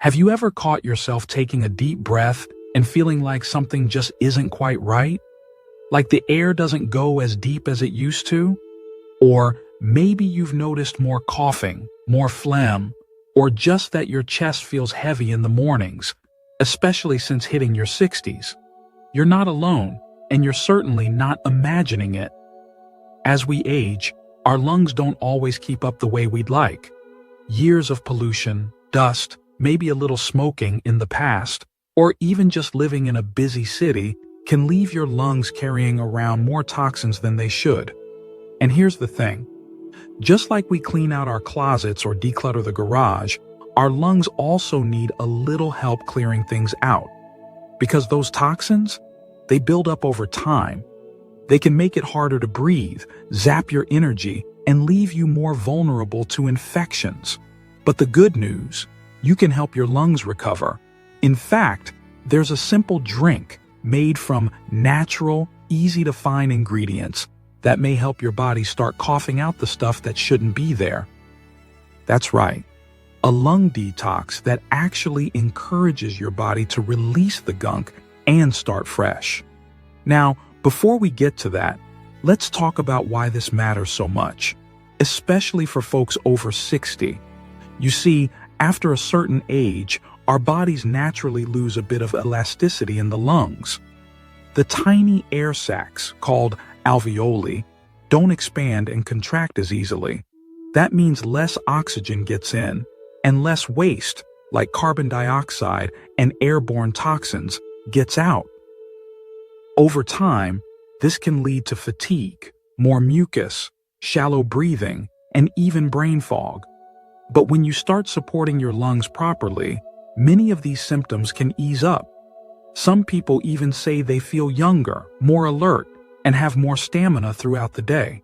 Have you ever caught yourself taking a deep breath and feeling like something just isn't quite right? Like the air doesn't go as deep as it used to? Or maybe you've noticed more coughing, more phlegm, or just that your chest feels heavy in the mornings, especially since hitting your 60s. You're not alone, and you're certainly not imagining it. As we age, our lungs don't always keep up the way we'd like. Years of pollution, dust, maybe a little smoking in the past, or even just living in a busy city can leave your lungs carrying around more toxins than they should. And here's the thing. Just like we clean out our closets or declutter the garage, our lungs also need a little help clearing things out. Because those toxins, they build up over time. They can make it harder to breathe, zap your energy, and leave you more vulnerable to infections. But the good news, you can help your lungs recover. In fact, there's a simple drink made from natural, easy-to-find ingredients that may help your body start coughing out the stuff that shouldn't be there. That's right, a lung detox that actually encourages your body to release the gunk and start fresh. Now, before we get to that, let's talk about why this matters so much, especially for folks over 60. You see, after a certain age, our bodies naturally lose a bit of elasticity in the lungs. The tiny air sacs, called alveoli, don't expand and contract as easily. That means less oxygen gets in, and less waste, like carbon dioxide and airborne toxins, gets out. Over time, this can lead to fatigue, more mucus, shallow breathing, and even brain fog. But when you start supporting your lungs properly, many of these symptoms can ease up. Some people even say they feel younger, more alert, and have more stamina throughout the day.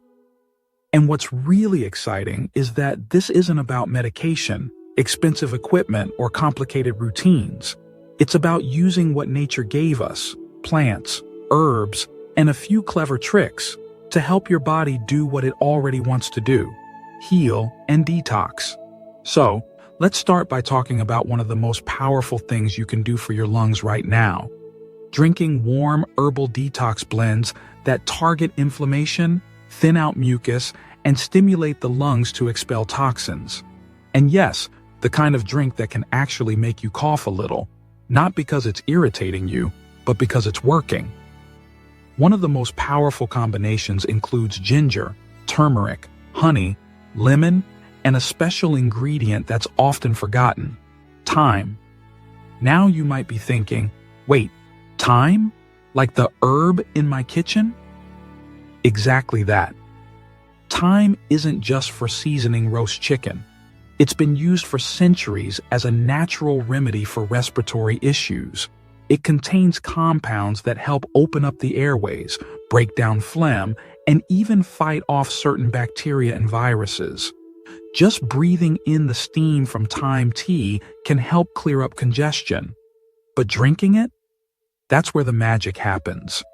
And what's really exciting is that this isn't about medication, expensive equipment, or complicated routines. It's about using what nature gave us, plants, herbs, and a few clever tricks to help your body do what it already wants to do, heal and detox. So, let's start by talking about one of the most powerful things you can do for your lungs right now. Drinking warm herbal detox blends that target inflammation, thin out mucus, and stimulate the lungs to expel toxins. And yes, the kind of drink that can actually make you cough a little, not because it's irritating you, but because it's working. One of the most powerful combinations includes ginger, turmeric, honey, lemon, and a special ingredient that's often forgotten, thyme. Now you might be thinking, wait, thyme? Like the herb in my kitchen? Exactly that. Thyme isn't just for seasoning roast chicken. It's been used for centuries as a natural remedy for respiratory issues. It contains compounds that help open up the airways, break down phlegm, and even fight off certain bacteria and viruses. Just breathing in the steam from thyme tea can help clear up congestion. But drinking it? That's where the magic happens.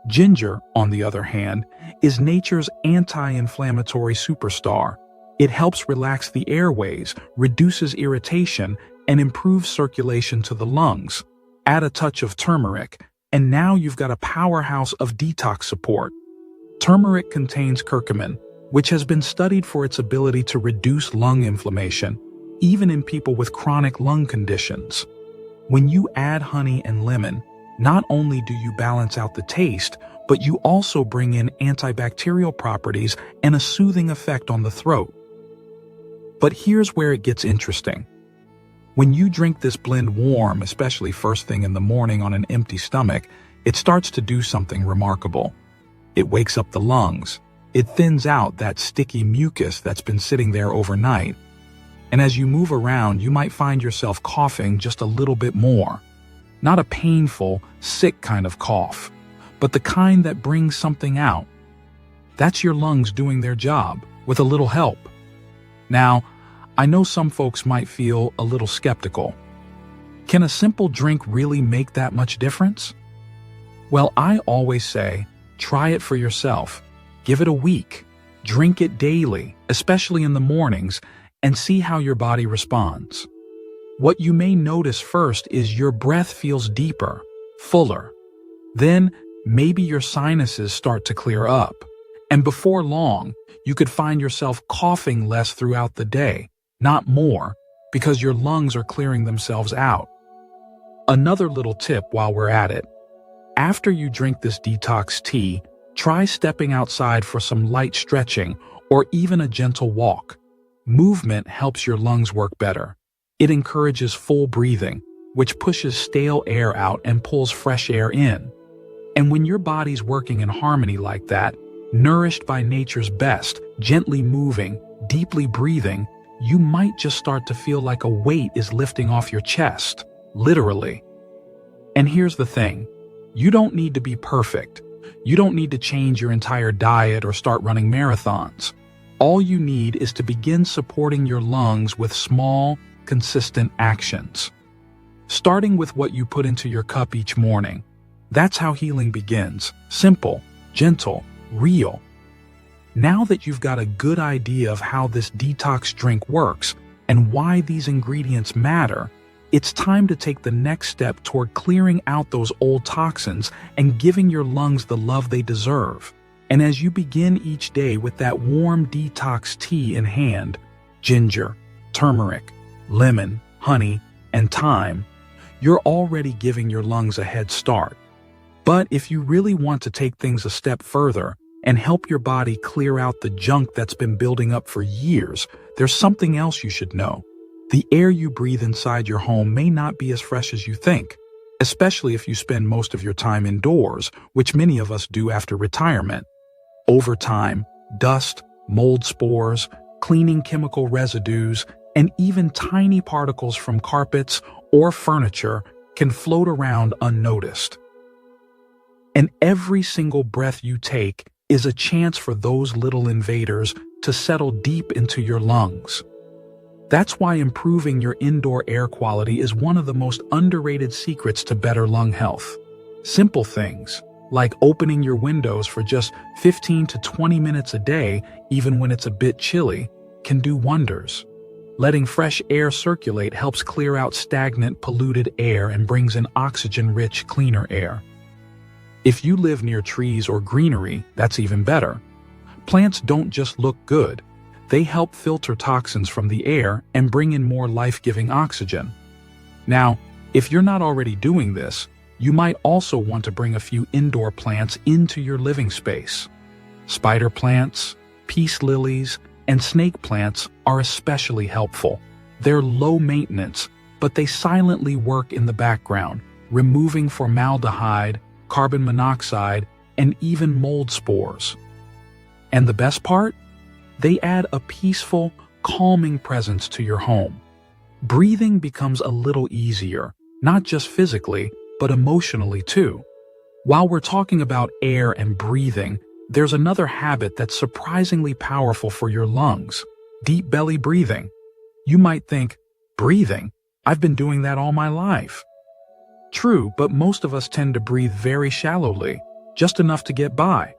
Ginger, on the other hand, is nature's anti-inflammatory superstar. It helps relax the airways, reduces irritation, and improves circulation to the lungs. Add a touch of turmeric, and now you've got a powerhouse of detox support. Turmeric contains curcumin, which has been studied for its ability to reduce lung inflammation, even in people with chronic lung conditions. When you add honey and lemon, not only do you balance out the taste, but you also bring in antibacterial properties and a soothing effect on the throat. But here's where it gets interesting. When you drink this blend warm, especially first thing in the morning on an empty stomach, it starts to do something remarkable. It wakes up the lungs. It thins out that sticky mucus that's been sitting there overnight. And as you move around, you might find yourself coughing just a little bit more. Not a painful, sick kind of cough, but the kind that brings something out. That's your lungs doing their job, with a little help. Now, I know some folks might feel a little skeptical. Can a simple drink really make that much difference? Well, I always say, try it for yourself. Give it a week. Drink it daily, especially in the mornings, and see how your body responds. What you may notice first is your breath feels deeper, fuller. Then, maybe your sinuses start to clear up. And before long, you could find yourself coughing less throughout the day, not more, because your lungs are clearing themselves out. Another little tip while we're at it. After you drink this detox tea, try stepping outside for some light stretching or even a gentle walk. Movement helps your lungs work better. It encourages full breathing, which pushes stale air out and pulls fresh air in. And when your body's working in harmony like that, nourished by nature's best, gently moving, deeply breathing, you might just start to feel like a weight is lifting off your chest, literally. And here's the thing. You don't need to be perfect. You don't need to change your entire diet or start running marathons. All you need is to begin supporting your lungs with small, consistent actions. Starting with what you put into your cup each morning. That's how healing begins. Simple, gentle, real. Now that you've got a good idea of how this detox drink works and why these ingredients matter, it's time to take the next step toward clearing out those old toxins and giving your lungs the love they deserve. And as you begin each day with that warm detox tea in hand, ginger, turmeric, lemon, honey, and thyme, you're already giving your lungs a head start. But if you really want to take things a step further and help your body clear out the junk that's been building up for years, there's something else you should know. The air you breathe inside your home may not be as fresh as you think, especially if you spend most of your time indoors, which many of us do after retirement. Over time, dust, mold spores, cleaning chemical residues, and even tiny particles from carpets or furniture can float around unnoticed. And every single breath you take is a chance for those little invaders to settle deep into your lungs. That's why improving your indoor air quality is one of the most underrated secrets to better lung health. Simple things, like opening your windows for just 15 to 20 minutes a day, even when it's a bit chilly, can do wonders. Letting fresh air circulate helps clear out stagnant, polluted air and brings in oxygen-rich, cleaner air. If you live near trees or greenery, that's even better. Plants don't just look good. They help filter toxins from the air and bring in more life-giving oxygen. Now, if you're not already doing this, you might also want to bring a few indoor plants into your living space. Spider plants, peace lilies, and snake plants are especially helpful. They're low maintenance, but they silently work in the background, removing formaldehyde, carbon monoxide, and even mold spores. And the best part? They add a peaceful, calming presence to your home. Breathing becomes a little easier, not just physically, but emotionally too. While we're talking about air and breathing, there's another habit that's surprisingly powerful for your lungs: deep belly breathing. You might think, breathing? I've been doing that all my life. True, but most of us tend to breathe very shallowly, just enough to get by.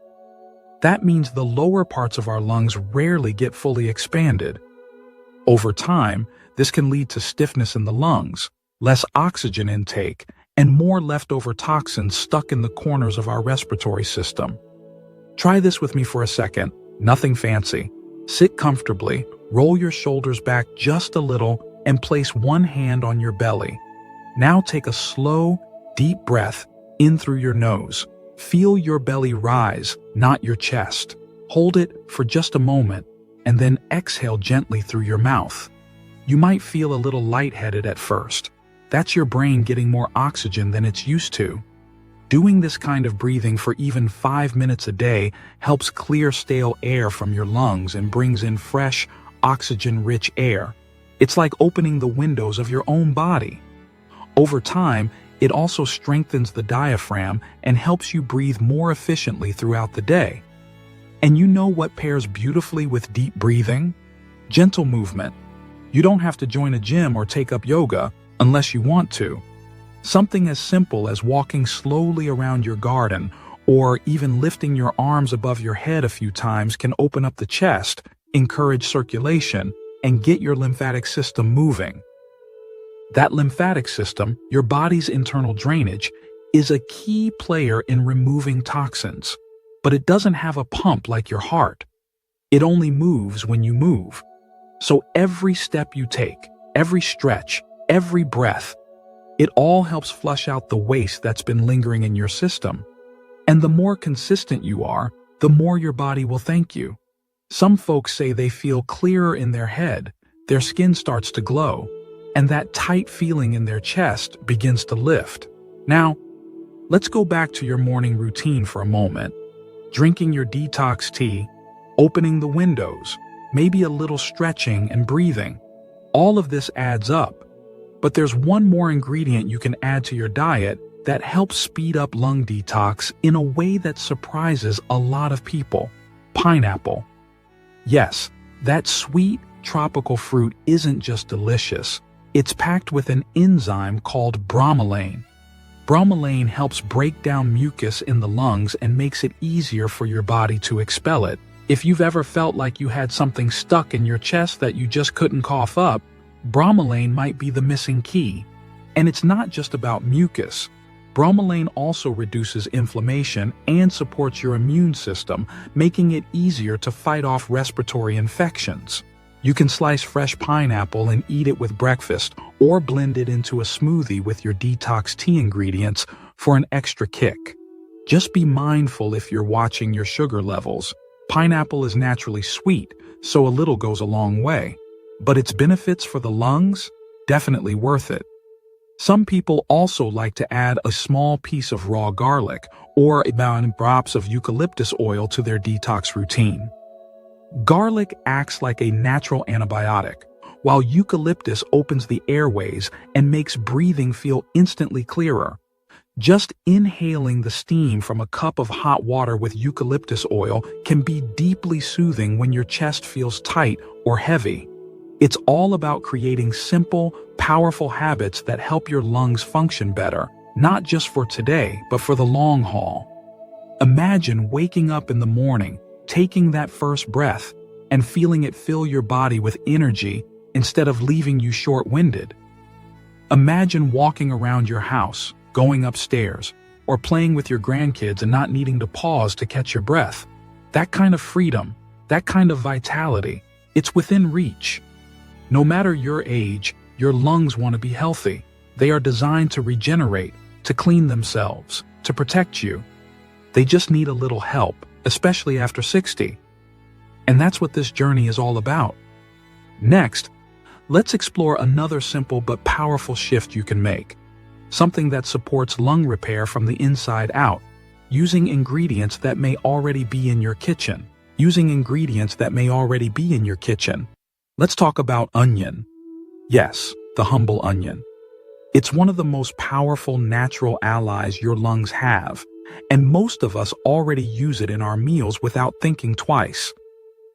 That means the lower parts of our lungs rarely get fully expanded. Over time, this can lead to stiffness in the lungs, less oxygen intake, and more leftover toxins stuck in the corners of our respiratory system. Try this with me for a second. Nothing fancy. Sit comfortably, roll your shoulders back just a little, and place one hand on your belly. Now take a slow, deep breath in through your nose. Feel your belly rise, not your chest. Hold it for just a moment, and then exhale gently through your mouth. You might feel a little lightheaded at first. That's your brain getting more oxygen than it's used to. Doing this kind of breathing for even 5 minutes a day helps clear stale air from your lungs and brings in fresh, oxygen-rich air. It's like opening the windows of your own body. Over time, it also strengthens the diaphragm and helps you breathe more efficiently throughout the day. And you know what pairs beautifully with deep breathing? Gentle movement. You don't have to join a gym or take up yoga unless you want to. Something as simple as walking slowly around your garden or even lifting your arms above your head a few times can open up the chest, encourage circulation, and get your lymphatic system moving. That lymphatic system, your body's internal drainage, is a key player in removing toxins. But it doesn't have a pump like your heart. It only moves when you move. So every step you take, every stretch, every breath, it all helps flush out the waste that's been lingering in your system. And the more consistent you are, the more your body will thank you. Some folks say they feel clearer in their head, their skin starts to glow, and that tight feeling in their chest begins to lift. Now, let's go back to your morning routine for a moment. Drinking your detox tea, opening the windows, maybe a little stretching and breathing. All of this adds up. But there's one more ingredient you can add to your diet that helps speed up lung detox in a way that surprises a lot of people. Pineapple. Yes, that sweet, tropical fruit isn't just delicious. It's packed with an enzyme called bromelain. Bromelain helps break down mucus in the lungs and makes it easier for your body to expel it. If you've ever felt like you had something stuck in your chest that you just couldn't cough up, bromelain might be the missing key. And it's not just about mucus. Bromelain also reduces inflammation and supports your immune system, making it easier to fight off respiratory infections. You can slice fresh pineapple and eat it with breakfast, or blend it into a smoothie with your detox tea ingredients for an extra kick. Just be mindful if you're watching your sugar levels. Pineapple is naturally sweet, so a little goes a long way. But its benefits for the lungs? Definitely worth it. Some people also like to add a small piece of raw garlic or about drops of eucalyptus oil to their detox routine. Garlic acts like a natural antibiotic, while eucalyptus opens the airways and makes breathing feel instantly clearer. Just inhaling the steam from a cup of hot water with eucalyptus oil can be deeply soothing when your chest feels tight or heavy. It's all about creating simple, powerful habits that help your lungs function better, not just for today, but for the long haul. Imagine waking up in the morning, taking that first breath, and feeling it fill your body with energy instead of leaving you short-winded. Imagine walking around your house, going upstairs, or playing with your grandkids and not needing to pause to catch your breath. That kind of freedom, that kind of vitality, it's within reach. No matter your age, your lungs want to be healthy. They are designed to regenerate, to clean themselves, to protect you. They just need a little help, especially after 60. And that's what this journey is all about. Next, let's explore another simple but powerful shift you can make. Something that supports lung repair from the inside out, using ingredients that may already be in your kitchen. Let's talk about onion. Yes, the humble onion. It's one of the most powerful natural allies your lungs have, and most of us already use it in our meals without thinking twice.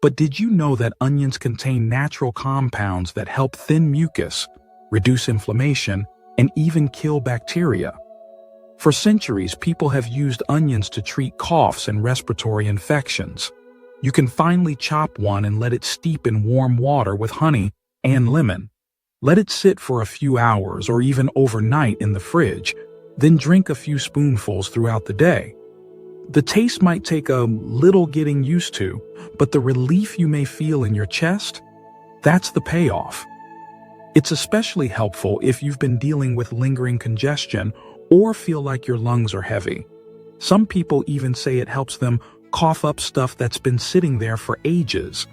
But did you know that onions contain natural compounds that help thin mucus, reduce inflammation, and even kill bacteria? For centuries, people have used onions to treat coughs and respiratory infections. You can finally chop one and let it steep in warm water with honey and lemon. Let it sit for a few hours or even overnight in the fridge, then drink a few spoonfuls throughout the day. The taste might take a little getting used to, but the relief you may feel in your chest, that's the payoff. It's especially helpful if you've been dealing with lingering congestion or feel like your lungs are heavy. Some people even say it helps them cough up stuff that's been sitting there for ages.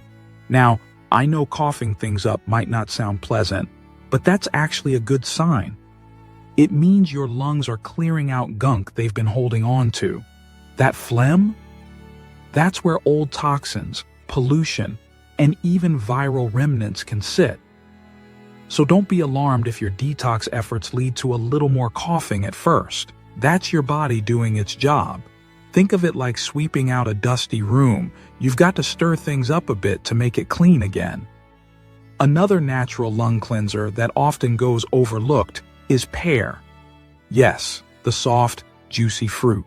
Now, I know coughing things up might not sound pleasant, but that's actually a good sign. It means your lungs are clearing out gunk they've been holding on to. That phlegm? That's where old toxins, pollution, and even viral remnants can sit. So don't be alarmed if your detox efforts lead to a little more coughing at first. That's your body doing its job. Think of it like sweeping out a dusty room. You've got to stir things up a bit to make it clean again. Another natural lung cleanser that often goes overlooked is pear. Yes, the soft, juicy fruit.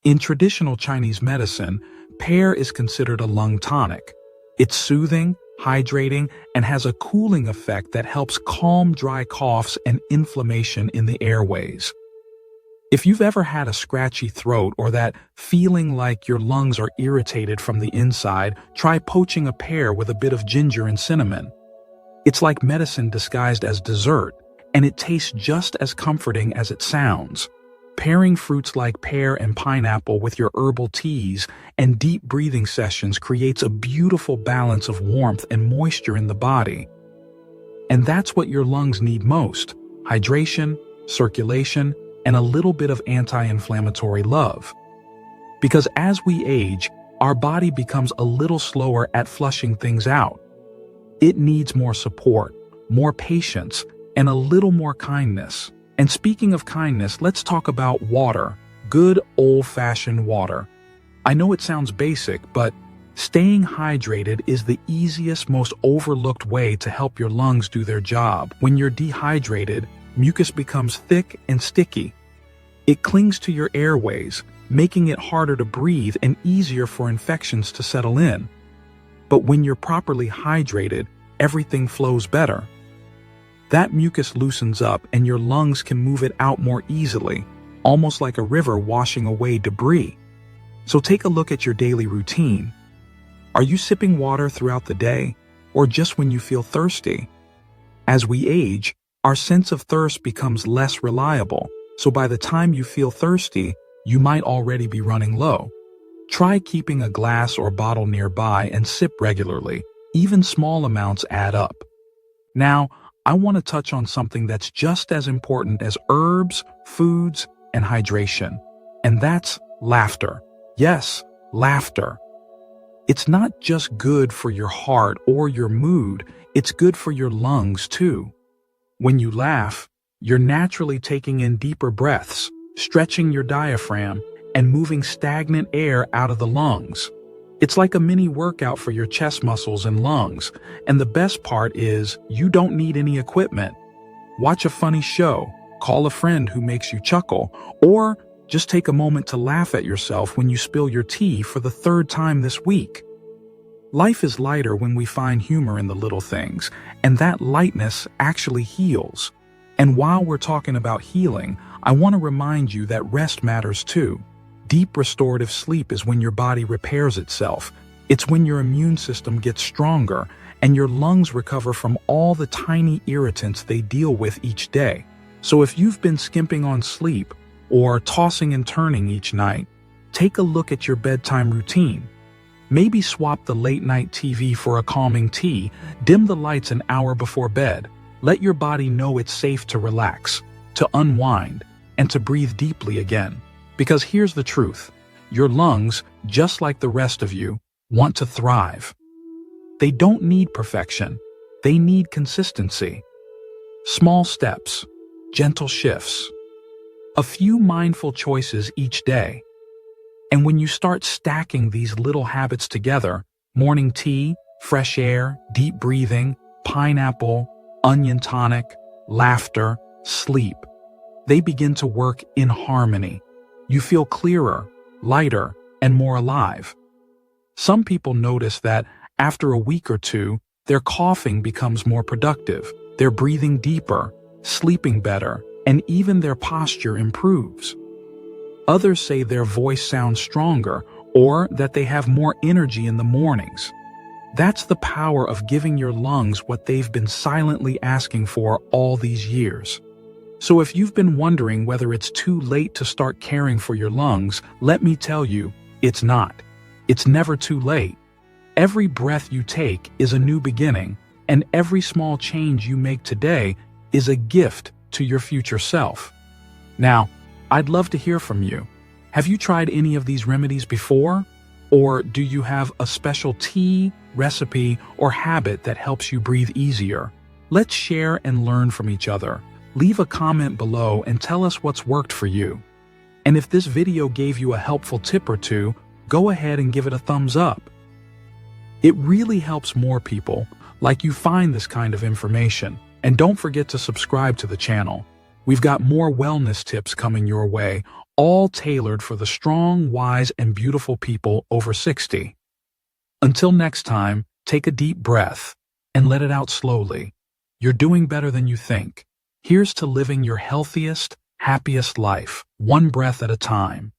In traditional Chinese medicine, pear is considered a lung tonic. It's soothing, hydrating, and has a cooling effect that helps calm dry coughs and inflammation in the airways. If you've ever had a scratchy throat or that feeling like your lungs are irritated from the inside, try poaching a pear with a bit of ginger and cinnamon. It's like medicine disguised as dessert, and it tastes just as comforting as it sounds. Pairing fruits like pear and pineapple with your herbal teas and deep breathing sessions creates a beautiful balance of warmth and moisture in the body. And that's what your lungs need most: hydration, circulation, and a little bit of anti-inflammatory love. Because as we age, our body becomes a little slower at flushing things out. It needs more support, more patience, and a little more kindness. And speaking of kindness, let's talk about water. Good old-fashioned water. I know it sounds basic, but staying hydrated is the easiest, most overlooked way to help your lungs do their job. When you're dehydrated, mucus becomes thick and sticky. It clings to your airways, making it harder to breathe and easier for infections to settle in. But when you're properly hydrated, everything flows better. That mucus loosens up and your lungs can move it out more easily, almost like a river washing away debris. So take a look at your daily routine. Are you sipping water throughout the day, or just when you feel thirsty? As we age, our sense of thirst becomes less reliable, so by the time you feel thirsty, you might already be running low. Try keeping a glass or bottle nearby and sip regularly. Even small amounts add up. Now, I want to touch on something that's just as important as herbs, foods, and hydration, and that's laughter. Yes, laughter. It's not just good for your heart or your mood, it's good for your lungs too. When you laugh, you're naturally taking in deeper breaths, stretching your diaphragm, and moving stagnant air out of the lungs. It's like a mini workout for your chest muscles and lungs, and the best part is you don't need any equipment. Watch a funny show, call a friend who makes you chuckle, or just take a moment to laugh at yourself when you spill your tea for the third time this week. Life is lighter when we find humor in the little things, and that lightness actually heals. And while we're talking about healing, I want to remind you that rest matters too. Deep restorative sleep is when your body repairs itself. It's when your immune system gets stronger and your lungs recover from all the tiny irritants they deal with each day. So if you've been skimping on sleep or tossing and turning each night, take a look at your bedtime routine. Maybe swap the late-night TV for a calming tea, dim the lights an hour before bed. Let your body know it's safe to relax, to unwind, and to breathe deeply again. Because here's the truth, your lungs, just like the rest of you, want to thrive. They don't need perfection, they need consistency. Small steps, gentle shifts, a few mindful choices each day. And when you start stacking these little habits together, morning tea, fresh air, deep breathing, pineapple, onion tonic, laughter, sleep, they begin to work in harmony. You feel clearer, lighter, and more alive. Some people notice that after a week or two, their coughing becomes more productive, they're breathing deeper, sleeping better, and even their posture improves. Others say their voice sounds stronger or that they have more energy in the mornings. That's the power of giving your lungs what they've been silently asking for all these years. So if you've been wondering whether it's too late to start caring for your lungs, let me tell you, it's not. It's never too late. Every breath you take is a new beginning, and every small change you make today is a gift to your future self. Now, I'd love to hear from you. Have you tried any of these remedies before? Or do you have a special tea, recipe, or habit that helps you breathe easier? Let's share and learn from each other. Leave a comment below and tell us what's worked for you. And if this video gave you a helpful tip or two, go ahead and give it a thumbs up. It really helps more people like you find this kind of information. And don't forget to subscribe to the channel. We've got more wellness tips coming your way, all tailored for the strong, wise, and beautiful people over 60. Until next time, Take a deep breath and let it out slowly. You're doing better than you think. Here's to living your healthiest, happiest life, one breath at a time.